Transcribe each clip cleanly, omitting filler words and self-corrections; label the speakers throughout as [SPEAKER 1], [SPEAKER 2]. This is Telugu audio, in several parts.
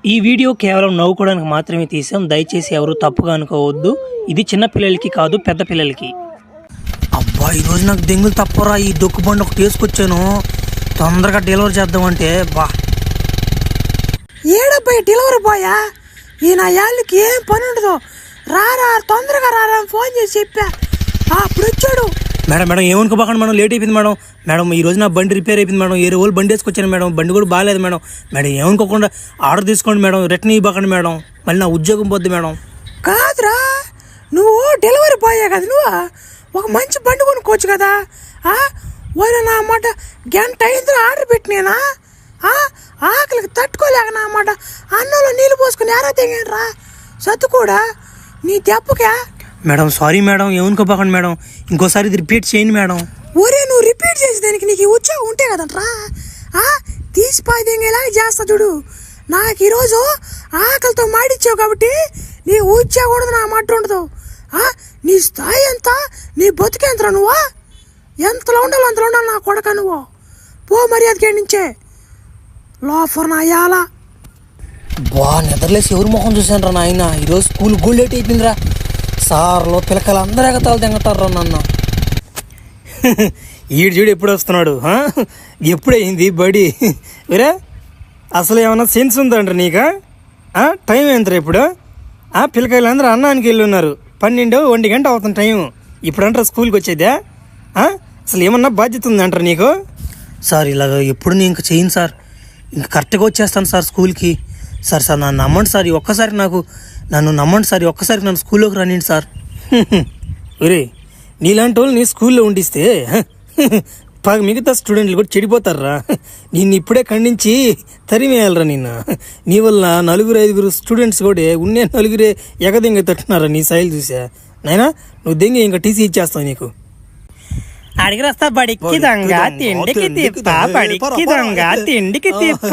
[SPEAKER 1] ఈ వీడియో కేవలం నవ్వుకోవడానికి మాత్రమే తీసాం. దయచేసి ఎవరు తప్పుగా అనుకోవద్దు. ఇది చిన్న పిల్లలకి కాదు, పెద్ద పిల్లలకి.
[SPEAKER 2] అబ్బా ఈరోజు నాకు దెంగులు తప్పరా. ఈ డొక్కు బండి ఒకటి వేసుకొచ్చాను, తొందరగా డెలివరీ చేద్దామంటే. బా ఏడబ్బాయి డెలివరీ బాయా, ఈ నా యాళ్ళకి ఏం పని ఉండదు. రారా తొందరగా రారా ఫోన్ చేసి చెప్పా. అప్పుడు వచ్చాడు. మేడం మేడం ఏమనుకోబాకండి మేడం, లేట్ అయిపోయింది మేడం. మేడం ఈ రోజు నా బండి రిపేర్ అయిపోయింది మేడం. 7 రోజులు బండి వేసుకొచ్చాను మేడం, బండి కూడా బాగాలేదు మేడం. మేడం ఏమనుకోకుండా ఆర్డర్ తీసుకోండి మేడం, రిటర్న్ ఇవ్వకండి మేడం, మళ్ళీ నా ఉద్యోగం పోద్ది మేడం. కాదురా, నువ్వు డెలివరీ బాయే కదా, నువ్వు ఒక మంచి బండి కొనుక్కోవచ్చు కదా. ఓరే నా మాట గంట అయింది ఆర్డర్ పెట్టినేనా, ఆకలికి తట్టుకోలేక నా మాట అన్నంలో నీళ్ళు పోసుకుని ఎరా తెగండ్రా సత్తు కూడా నీ దెబ్బకే. మేడం సారీ మేడం, ఏమనుకోబాకండి మేడం, ఇంకోసారి ఇది రిపీట్ చేయండి మేడం. ఒరే నువ్వు రిపీట్ చేసేదానికి నీకు ఉత్సాహం ఉంటే కదంట్రా, తీసిపోయి దెంగేలాగా చేస్తా చూడు. నాకు ఈరోజు ఆకలితో మాడిచ్చావు కాబట్టి నీ ఉత్సాహం ఉండదు, నా మాట ఉండదు. నీ స్థాయి ఎంత, నీ బతుకెంతరా, నువ్వా ఎంతలో ఉండాలి అంతలో ఉండాలి నా కొడక. నువ్వు పో మర్యాదకి నుంచే లోఫర్ నా యాల. బా నిద్రలేసి ఎవరు మొహం చూసాను రా నాయన. ఈరోజు స్కూల్ కూడా లేట్ అయిపోయిందిరా. సార్లో పిల్లకాయలు అందరూ ఎగతాలు తెంగతారు నన్ను. ఈడు చూడు ఎప్పుడు వస్తున్నాడు, ఎప్పుడైంది బడి వేరే. అసలు ఏమన్నా సెన్స్ ఉందంటారు నీకా? టైం ఎంతరా ఇప్పుడు? పిల్లకాయలు అందరూ అన్నానికి వెళ్ళి ఉన్నారు. 12-1 గంట అవుతుంది టైం. ఇప్పుడు అంటారా స్కూల్కి వచ్చేదే? అసలు ఏమన్నా బాధ్యత ఉందంటారా నీకు? సార్ ఇలాగ ఎప్పుడు నేను ఇంక చేయను సార్, ఇంక కరెక్ట్గా వచ్చేస్తాను సార్ స్కూల్కి. సార్ నన్ను నమ్మండి సార్, ఒక్కసారి నన్ను నమ్మండి సార్, ఒక్కసారి నన్ను స్కూల్లోకి రానిండి సార్. ఒరే నీలాంటి వాళ్ళు నీ స్కూల్లో ఉండిస్తే మిగతా స్టూడెంట్లు కూడా చెడిపోతారా. నిన్ను ఇప్పుడే ఖండించి తరిమేయాలరా నిన్ను. నీ వల్ల 4-5 స్టూడెంట్స్ కూడా ఉన్నే 4 ఎగదెంగ తట్టున్నారా నీ సైలు చూసా. నైనా నువ్వు దెంగ ఇంకా టీసీ ఇచ్చేస్తావు నీకు.
[SPEAKER 1] అడిగి వస్తా బడికి దొంగ తిండికి తిప్ప, బడికి దొంగ తిండికి తిప్ప.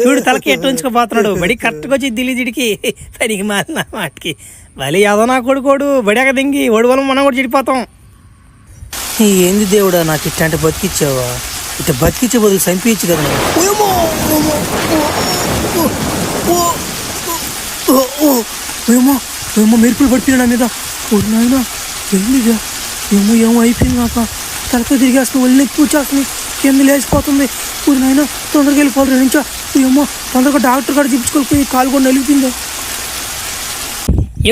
[SPEAKER 1] చూడు తలకి ఎట్టు ఉంచుకోపోతున్నాడు. బడి కరెక్ట్గా వచ్చి దిలిజిడికి పనికి మారిన వాటికి మళ్ళీ ఏదో నా కొడుకోడు బడి ఎగ దింగి ఓడి వల్ల మనం కూడా చెడిపోతాం. ఏంది దేవుడా నాకు ఇట్లాంటి బతికిచ్చావా? ఇట్లా బతికిచ్చే బదులు చంపించు కదా. ఏమో మెరుపులు పడిపోయినా మీద. నాయన ఏందిగా, ఏమో అయిపోయింది. నాకు తలపై తిరిగేస్తుంది, ఒళ్ళు నెక్కి వచ్చేస్తుంది, కింద లేచిపోతుంది. నాయన తొందరగా వెళ్ళిపోవాలి నుంచో. ఏమో తొందరగా డాక్టర్ కాడ చూపించుకోకపోయి కాలు కూడా నలిపింది.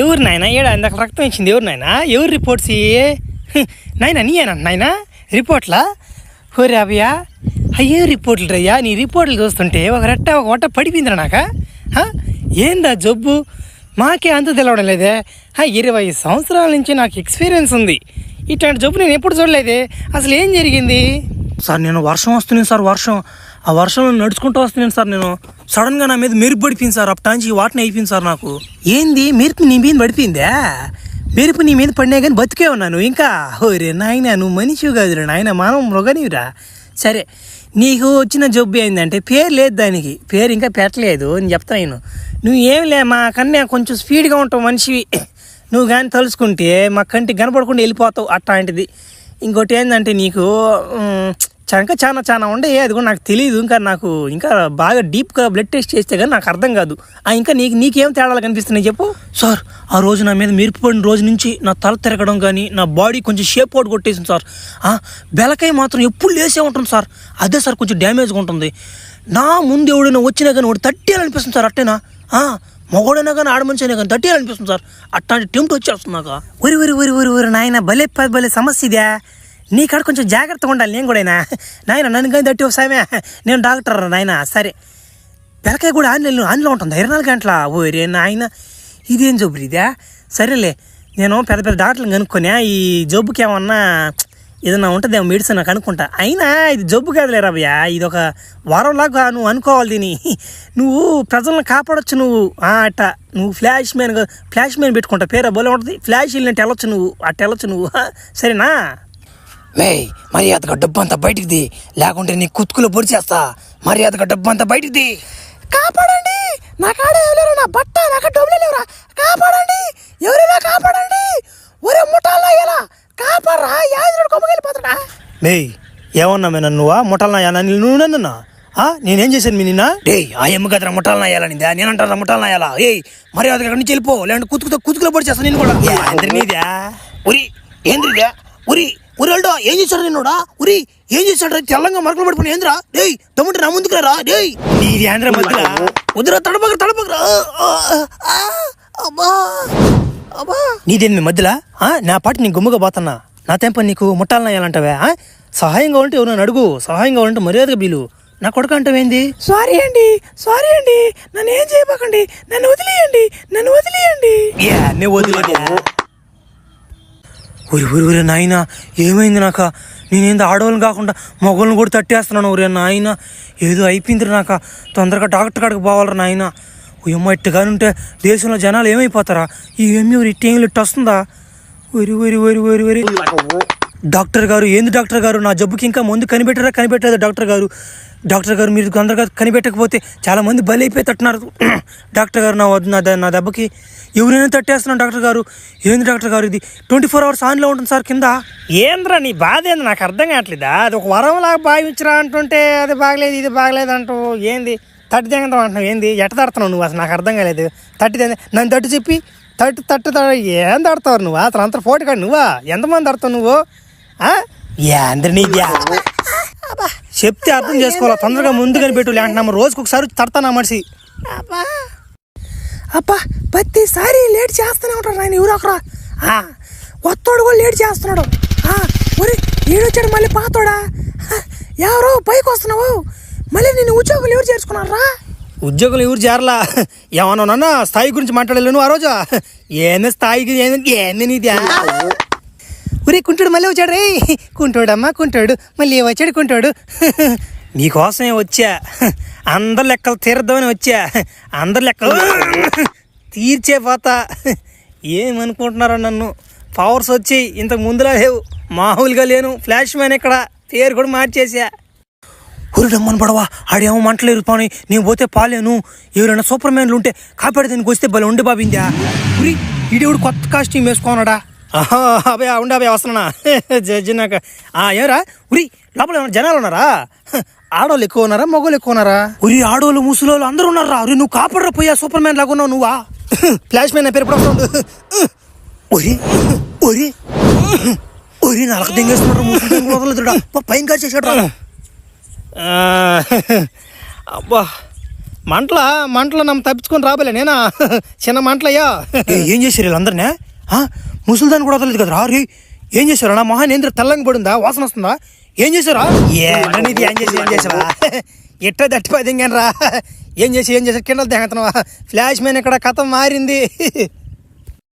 [SPEAKER 1] ఎవరు నాయన ఏడా ఇందాక రక్తం ఇచ్చింది? ఎవరు నాయన? ఎవరు రిపోర్ట్స్ నాయన? నీయేనా నాయన రిపోర్ట్లా? ఓరే అభయ్యా, అయ్యే రిపోర్ట్లు రయ్యా. నీ రిపోర్ట్లు చూస్తుంటే ఒక వట్ట పడిపోయిందిరా నాక. ఏందా జబ్బు మాకే అంత తెలవడం లేదే. 20 సంవత్సరాల నుంచి నాకు ఎక్స్పీరియన్స్ ఉంది, ఇట్లాంటి జబ్బు నేను ఎప్పుడు చూడలేదే. అసలు ఏం జరిగింది సార్? నేను వర్షం వస్తున్నాను సార్, ఆ వర్షంలో నడుచుకుంటూ వస్తున్నాను సార్. నేను సడన్గా నా మీద మెరుపు పడిపోయింది సార్. అప్పటాంచి వాటిని అయిపోయింది సార్ నాకు. ఏంది మెరుపు నీ మీద పడిపోయిందా? మెరుపు నీ మీద పడినా కానీ బతికే ఉన్నాను ఇంకా. ఓరే నాయన నువ్వు మనిషివి కాదురా నాయన, మనం మృగనివిరా. సరే నీకు వచ్చిన జబ్బు ఏంటంటే పేరు లేదు, దానికి పేరు ఇంకా పెట్టలేదు అని చెప్తాను. నువ్వు ఏం లే, మా కన్నా కొంచెం స్పీడ్గా ఉంటావు మనిషివి. నువ్వు కానీ తలుచుకుంటే మా కంటికి కనపడకుండా వెళ్ళిపోతావు అట్లాంటిది. ఇంకోటి ఏంటంటే నీకు చంక చాలా ఉండే, అది కూడా నాకు తెలియదు. నాకు ఇంకా బాగా డీప్గా బ్లడ్ టెస్ట్ చేస్తే కానీ నాకు అర్థం కాదు. ఇంకా నీకేం తేడాలు కనిపిస్తున్నాయి చెప్పు. సార్ ఆ రోజు నా మీద మెరుపు పడిన రోజు నుంచి నా తల తిరగడం కానీ, నా బాడీ కొంచెం షేప్ అవుట్ కొట్టేసింది సార్. బెలకాయ మాత్రం ఎప్పుడు లేసే ఉంటుంది సార్, అదే సార్ కొంచెం డ్యామేజ్గా ఉంటుంది. నా ముందు ఎవడైనా వచ్చినా కానీ వాడు తట్టేయాలనిపిస్తుంది సార్. అట్టేనా మగోడైనా కానీ ఆడమనిషి అయినా కానీ తట్టేయాలనిపిస్తుంది సార్. అట్లాంటి టెంప్ట్ వచ్చేస్తుంది నాకు. ఒరి నాయన భలే సమస్య ఇదే. నీ కాడ కొంచెం జాగ్రత్తగా ఉండాలి. నేను కూడా నాయన నన్ను కానీ తట్టి ఒకసామే, నేను డాక్టర్ నాయన. సరే బెలకాయ కూడా ఆన్లో ఉంటుంది 24 గంటల. ఓరే నాయన ఇదేం జబ్బు ఇదే? సరేలే నేను పెద్ద డాక్టర్లు కనుక్కొని ఈ జబ్బుకి ఏమన్నా ఏదన్నా ఉంటుందేమో మెడిసిన్ నాకు అనుకుంటా. అయినా ఇది జబ్బు కాదులే రవ్యా, ఇది ఒక వారంలాగా నువ్వు అనుకోవాలి దీన్ని. నువ్వు ప్రజలను కాపాడొచ్చు నువ్వు. అట్ట నువ్వు ఫ్లాష్ మ్యాన్ పెట్టుకుంటా, పేరు బోలే ఉంటుంది. ఫ్లాష్ వెళ్ళినట్టు వెళ్ళొచ్చు నువ్వు, అట్ట వెళ్ళొచ్చు నువ్వు. సరేనా? మర్యాదగా డబ్బు అంతా బయటికి ది, లేకుంటే నీ కుతుకులో పొడిచేస్తా. మర్యాదగా డబ్బు అంతా బయటికి ది. కాపాడండి, నా కాడ ఎవరు, నా బట్ట నాకు డబ్బులు లేవురా, కాపాడండి, ఎవరైనా కాపాడండి. ఒరే ముఠాల్లో ఎలా కాపాడరా, యాజుడు కొమ్మకెళ్ళిపోతాడా? ఏమన్నా నువ్వా ముఠాలనా? నువ్వు నన్ను నేనేం చేశాను మీ నిన్న ఆ ఎమ్మ కదరా ముఠాలను అయ్యాలనిందా నేనంటారా ముఠాలను అయ్యాలా మరి అది అక్కడి నుంచి వెళ్ళిపో లేదంటే కుతుకులో పడి చేస్తాను నేను కూడా నీదా ఉరి ఏంద్రిదా ఉరి ఉరిడా ఏం చేశాడు నిన్నోడా ఉరి ఏం చేశాడు తెల్లంగా మరకలు పడిపోయి ఏంద్రా డేయ్ తమ్ముంటే నా ముందుకు రా డేయ్ నీది ఆంధ్ర మధ్యలో వద్దురా తడపకరా నీదేం మీ మధ్యలో నా పాటి నీ గుమ్మగా పోతున్నా నా తెంప నీకు ముట్టాలను అయ్యాలంటావా సహాయంగా ఉంటే ఎవరు అడుగు సహాయంగా ఉంటే మర్యాదగా బీలు నా కొడుకు అంటావేంది
[SPEAKER 2] సారీ అండి నన్ను ఏం చేయబాకండి నన్ను వదిలేయండి
[SPEAKER 1] ఊరి నాయన ఏమైంది నాక నేనేంది ఆడవాళ్ళని కాకుండా మగవాళ్ళని కూడా తట్టేస్తున్నాను ఊరే నాయన ఏదో అయిపోయింది నాక తొందరగా డాక్టర్ కాడికి పోవాలరా నాయన ఏమో ఇట్టుగానుంటే దేశంలో జనాలు ఏమైపోతారా ఈ ఏమి ఇట్టేం ఇట్టు వస్తుందా ఊరి డాక్టర్ గారు ఏంది డాక్టర్ గారు నా జబ్బుకి ఇంకా ముందు కనిపెట్టలేదు డాక్టర్ గారు మీరు తొందరగా కనిపెట్టకపోతే చాలా మంది బలి అయిపోయి తట్టున్నారు డాక్టర్ గారు నా దెబ్బకి ఎవరైనా తట్టేస్తున్నాను డాక్టర్ గారు ఏంది డాక్టర్ గారు ఇది 24 hours ఆన్లో ఉంటుంది సార్ కింద ఏంద్రా నీ బాధ ఏంది నాకు అర్థం కావట్లేదా అది ఒక వరంలాగా భావించరా అంటుంటే అది బాగలేదు ఇది బాగలేదు అంటూ ఏంది తట్టి తెగంటావు అంటున్నావు ఏంది ఎట్ట తడుతున్నావు నువ్వు అసలు నాకు అర్థం కాలేదు నన్ను తట్టు చెప్పి తట్టు ఏం తడతావు నువ్వు అసలు అంత ఫోటో కాదు నువ్వా ఎంతమంది తడతావు నువ్వు చెప్తే అర్థం చేసుకోవాలా తొందరగా ముందు కనిపెట్టు లేకుంటే రోజుకి ఒకసారి తడతానా మనిషి
[SPEAKER 2] అబ్బా ప్రతిసారి లేట్ చేస్తూనే ఉంటాడు ఆయన ఎవరొకరా కొత్తోడు కూడా లేట్ చేస్తున్నాడు మరి ఈడొచ్చాడు మళ్ళీ పాతోడా ఎవరో పైకి వస్తున్నావు మళ్ళీ నేను ఉద్యోగులు ఎవరు చేర్చుకున్నారా
[SPEAKER 1] ఉద్యోగులు ఎవరు చేరలా ఏమన్నా స్థాయి గురించి మాట్లాడలేను నువ్వు ఆ రోజు ఏంది స్థాయికి ఏంది నీది ఊరే కుంటాడు మళ్ళీ వచ్చాడు రే కుంటాడు మళ్ళీ వచ్చాడు కుంటాడు నీకోసమే వచ్చా అందరి లెక్కలు తీర్దామని వచ్చా అందరి లెక్కలు తీర్చే పోతా ఏమనుకుంటున్నారో నన్ను పవర్స్ వచ్చి ఇంతకు ముందులా లేవు మామూలుగా లేను ఫ్లాష్ మ్యాన్ ఇక్కడ పేరు కూడా మార్చేసా ఊరిడమ్మని పడవా ఆడేమో మంటలేరు పాని నేను పోతే పాలేను ఎవరైనా సూపర్ మ్యాన్లు ఉంటే కాపాడి దీనికి వస్తే భలే ఉండి బాబిందా ఉరి ఈడేవుడు కొత్త కాస్ట్యూమ్ వేసుకోనడా ఉండే వస్తున్నా జడ్జినాక ఏమరా ఉరి లోపల ఏమన్నా జనాలు ఉన్నారా ఆడవాళ్ళు ఎక్కువ ఉన్నారా మగవాళ్ళు ఎక్కువ ఉన్నారా ఉరి ఆడవాళ్ళు ముసలోళ్ళు అందరూ ఉన్నారా ఉరి నువ్వు కాపాడరా పోయా సూపర్ మ్యాన్ లాగా ఉన్నావు నువ్వా ఫ్లాష్ మ్యాన్ పేరు ఒరి నలక దింగేస్తున్నాడు పైన కాదు చేసాడు అబ్బా మంటలో నమ్మ తప్పించుకొని రాబోలే నేనా చిన్న మంటలయ్యా ఏం చేశారు వీళ్ళందరినీ ముసలిదాన్ని కూడా వదలలేదు కదా రే ఏం చేశారు నా మొహాన్ ఏంద్ర తెల్లంగా పడిందా వాసన వస్తుందా ఏం చేశారా ఏం చేసావా ఎట్ట దట్టిపోయి దింగాను రా ఏం చేసి కిండలు దింగతున్నావా ఫ్లాష్ మ్యాన్ ఇక్కడ కథ మారింది